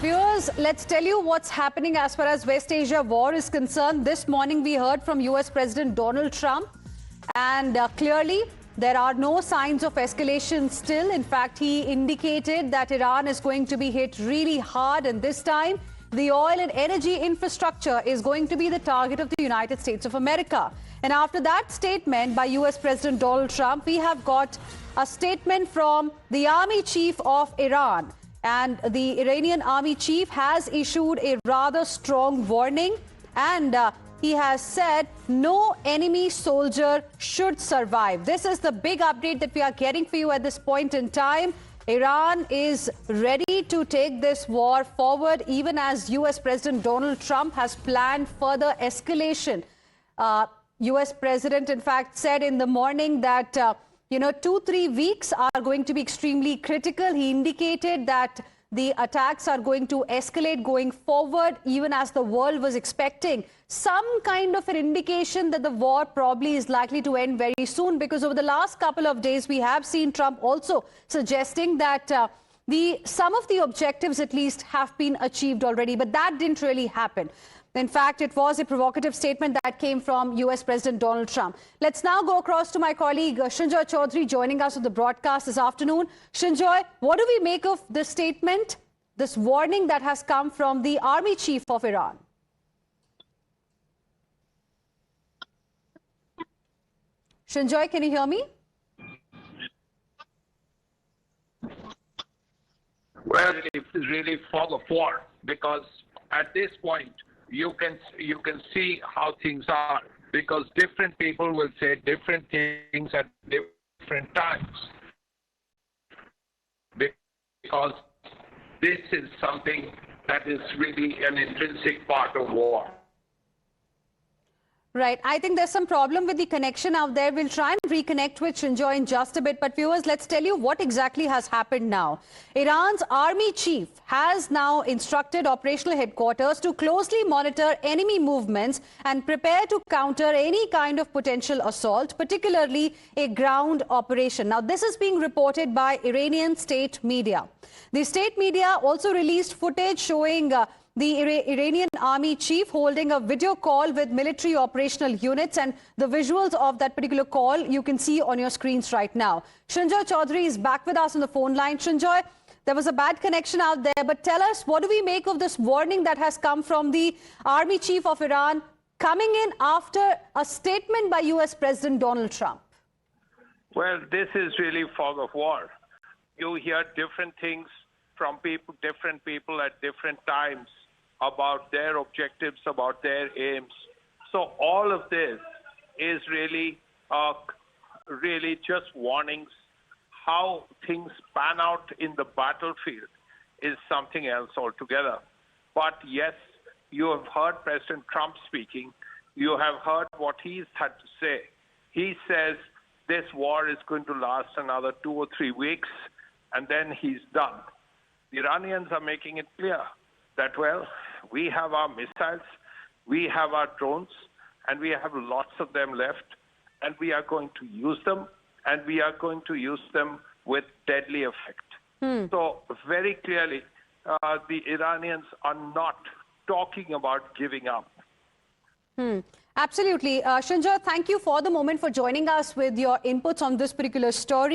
Viewers, let's tell you what's happening as far as West Asia war is concerned. This morning we heard from US President Donald Trump, and clearly there are no signs of escalation still. In fact, he indicated that Iran is going to be hit really hard, and this time the oil and energy infrastructure is going to be the target of the United States of America. And after that statement by US President Donald Trump, we have got a statement from the Army Chief of Iran. And the Iranian Army Chief has issued a rather strong warning, and he has said no enemy soldier should survive. This is the big update that we are getting for you at this point in time. Iran is ready to take this war forward, even as US President Donald Trump has planned further escalation. US President, in fact, said in the morning that 2-3 weeks are going to be extremely critical. He indicated that the attacks are going to escalate going forward, even as the world was expecting some kind of an indication that the war probably is likely to end very soon, because over the last couple of days we have seen Trump also suggesting that some of the objectives at least have been achieved already, but that didn't really happen. In fact, it was a provocative statement that came from US President Donald Trump. Let's now go across to my colleague Shinjoy Chaudhary joining us on the broadcast this afternoon. Shinjoy, what do we make of this statement, this warning that has come from the Army Chief of Iran? Shinjoy, can you hear me? Well, it's really fog of war, because at this point, you can see how things are, because different people will say different things at different times, because this is something that is really an intrinsic part of war. Right. I think there's some problem with the connection out there. We'll try and reconnect with Shinjoy in just a bit. But viewers, let's tell you what exactly has happened now. Iran's Army Chief has now instructed operational headquarters to closely monitor enemy movements and prepare to counter any kind of potential assault, particularly a ground operation. Now, this is being reported by Iranian state media. The state media also released footage showing the Iranian Army Chief holding a video call with military operational units, and the visuals of that particular call you can see on your screens right now. Shinjoy Chaudhary is back with us on the phone line. Shinjoy, there was a bad connection out there, but tell us, what do we make of this warning that has come from the Army Chief of Iran, coming in after a statement by US President Donald Trump? Well, this is really fog of war. You hear different things from different people at different times about their objectives, about their aims. So all of this is really just warnings. How things pan out in the battlefield is something else altogether. But yes, you have heard President Trump speaking. You have heard what he's had to say. He says this war is going to last another 2 or 3 weeks, and then he's done. The Iranians are making it clear that, well, we have our missiles, we have our drones, and we have lots of them left, and we are going to use them, and we are going to use them with deadly effect. So very clearly, the Iranians are not talking about giving up. Absolutely. Shinjoy, thank you for the moment for joining us with your inputs on this particular story.